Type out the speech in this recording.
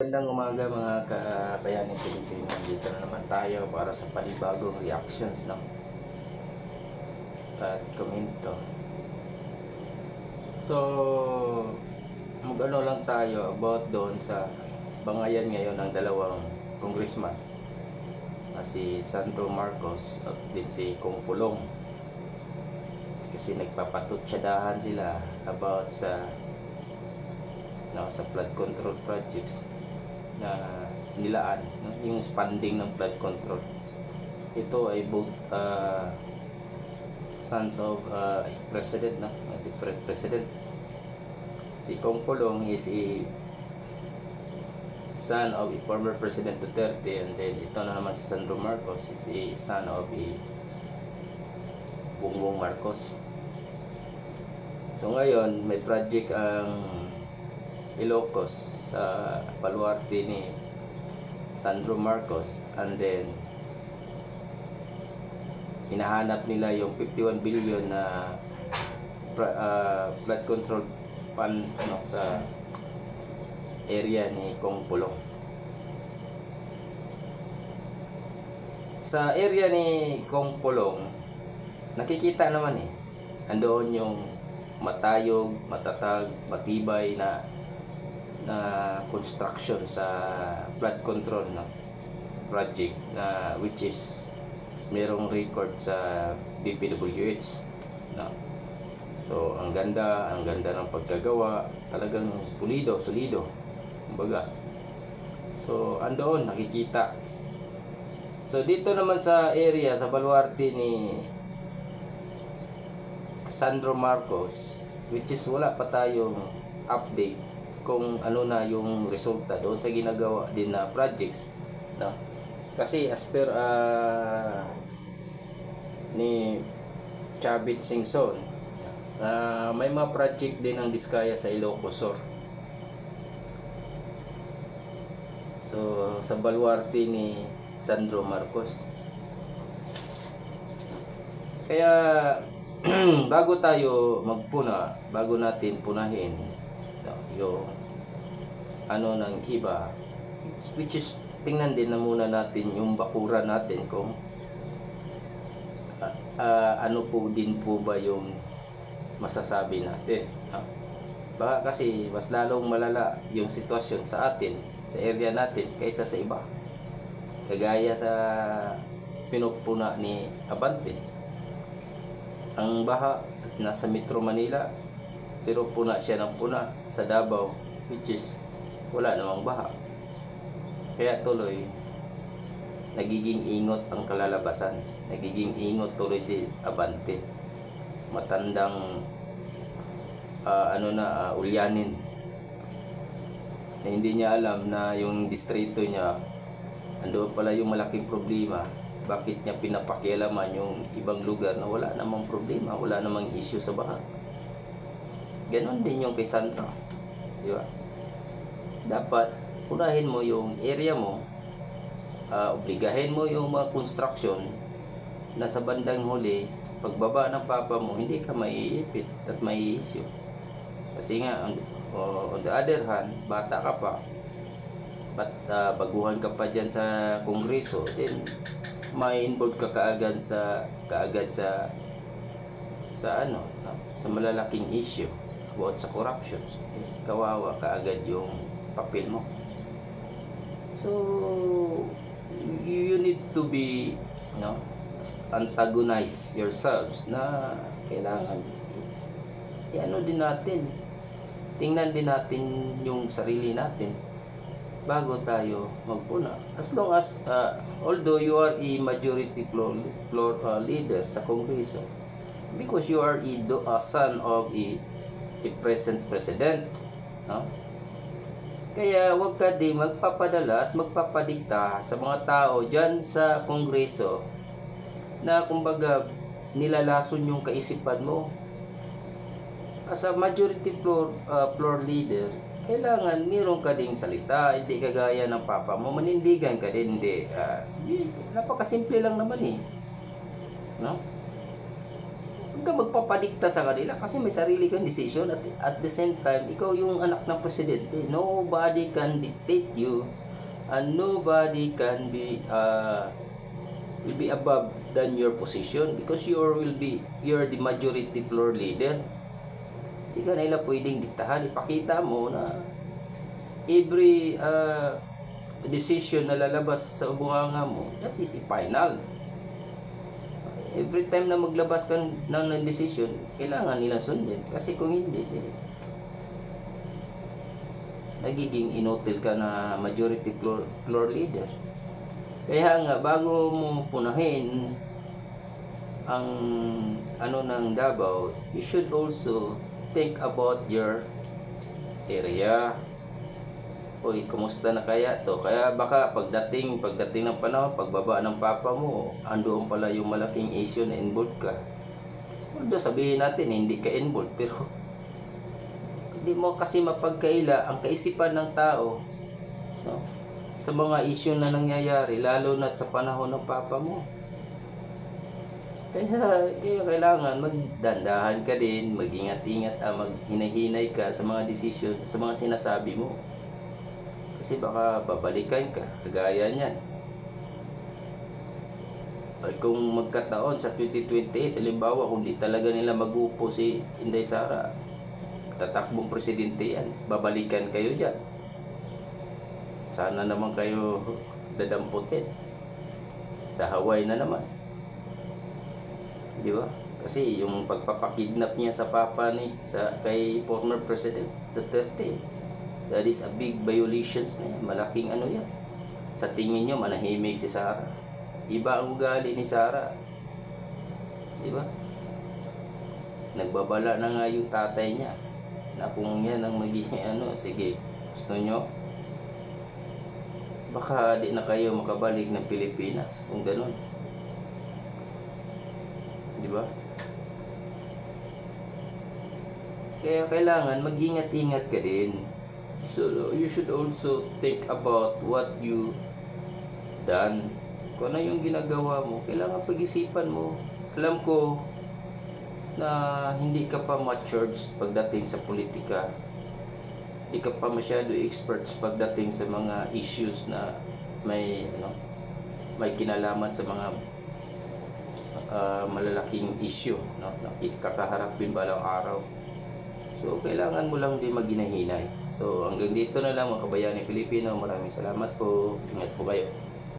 Magandang umaga mga kabayaning Pilipino. Dito na naman tayo para sa panibagong reactions at komento. So, mag-ano lang tayo about doon sa bangayan ngayon ng dalawang congressman, si Sandro Marcos at din si Kong Fulong. Kasi nagpapatutsadahan sila about sa flood control projects na nilaan, yung funding ng flood control. Ito ay both sons of president, different president. Si Kong Pulong is a son of a former President Duterte, and then ito na naman si Sandro Marcos is a son of a Bongbong Marcos. So ngayon may project ang Ilocos sa Baluarte ni Sandro Marcos, and then hinahanap nila yung 51 billion na flood control funds sa area ni Kong Pulong. Sa area ni Kong Pulong nakikita naman andoon yung matayog, matatag, matibay na construction sa flood control project na which is merong record sa DPWH. So ang ganda ng pagkagawa, talagang pulido, solido kumbaga. So andoon nakikita. So dito naman sa area sa Baluarte ni Sandro Marcos, which is wala pa tayong update kung ano na yung resulta doon sa ginagawa din na projects, kasi as per ni Chavit Singson, may mga project din ang Diskaya sa Ilocos Sur. So sa Baluarte ni Sandro Marcos. Kaya bago tayo magpuna, bago natin punahin yung ano ng iba, which is tingnan din na muna natin yung bakura natin kung ano po din po ba yung masasabi natin. Baka kasi mas lalong malala yung sitwasyon sa atin, sa area natin kaysa sa iba, kagaya sa pinupuna ni Abante. Ang baha nasa Metro Manila, pero puna siya ng puna sa Davao, which is wala namang baha. Kaya tuloy nagiging ingot ang kalalabasan, nagiging ingot tuloy si Abante. Matandang ulyanin na hindi niya alam na yung distrito niya andoon pala yung malaking problema. Bakit niya pinapakialaman yung ibang lugar na wala namang problema, wala namang issue sa baha? Ganon din yung kay Sandro, di ba? Dapat punahin mo yung area mo, obligahin mo yung mga construction na sa bandang huli, pagbaba ng papa mo, hindi ka maiipit at may issue. Kasi nga, on the other hand, bata ka pa, baguhan ka pa dyan sa kongreso, then may involved ka kaagad sa malalaking issue about sa corruption. Kawawa kaagad yung papel mo. So you need to be antagonize yourselves na kailangan din natin, tingnan din natin yung sarili natin bago tayo magpuna. As long as although you are a majority floor leader sa kongreso, because you are a son of a present president, kaya wag ka di magpapadala at magpapadikta sa mga tao dyan sa kongreso na kumbaga nilalason yung kaisipan mo. As a majority floor leader, kailangan meron ka ding salita, hindi kagaya ng papa mo, manindigan ka din, hindi. Napakasimple lang naman huwag ka magpapadikta sa kanila kasi may sarili kang decision at the same time, ikaw yung anak ng presidente. Nobody can dictate you and nobody can be will be above than your position because you're the majority floor leader. Hindi ka nila pwedeng diktahan. Ipakita mo na every decision na lalabas sa bunganga mo, that is final. Every time na maglabas ka ng decision, kailangan nila sundin. Kasi kung hindi, nagiging inutil ka na majority floor leader. Kaya nga, bago mo punahin ang ng Davao, you should also think about your area. Uy, kumusta na kaya to? Kaya baka pagdating ng panahon, pagbaba ng papa mo, andoon pala yung malaking issue na involved ka. Although sabihin natin, hindi ka involved, pero hindi mo kasi mapagkaila ang kaisipan ng tao, no? Sa mga issue na nangyayari, lalo na sa panahon ng papa mo. Kaya kailangan magdandahan ka din, mag-ingat-ingat, maghinay-hinay ka sa mga decision, sa mga sinasabi mo. Kasi baka babalikan ka, kagaya niyan. Ay kung magkataon sa 2028, halimbawa kung di talaga nila magupo si Inday Sara, tatakbong presidente yan, babalikan kayo dyan. Sana naman kayo dadamputin. Sa Hawaii na naman. Di ba? Kasi yung pagpapakidnap niya sa papa kay former President Duterte, that is a big violations na yan. Malaking yan. Sa tingin nyo, manahimik si Sara. Iba ang ugali ni Sara. Diba? Nagbabala na nga yung tatay niya na kung yan ang magiging sige, gusto nyo, baka di na kayo makabalik ng Pilipinas kung ganun. Diba? Kaya kailangan mag-ingat-ingat ka din. So you should also think about what you done. Kung ano yung ginagawa mo, kailangan pag-isipan mo. Alam ko na hindi ka pa matured pagdating sa politika. Hindi ka pa masyado experts pagdating sa mga issues na may kinalaman sa mga malalaking issue, no? Na kakaharapin balang araw. So, kailangan mo lang din maghinay-hinay. So, hanggang dito na lang mga kabayani Pilipino. Maraming salamat po. Ingat po kayo.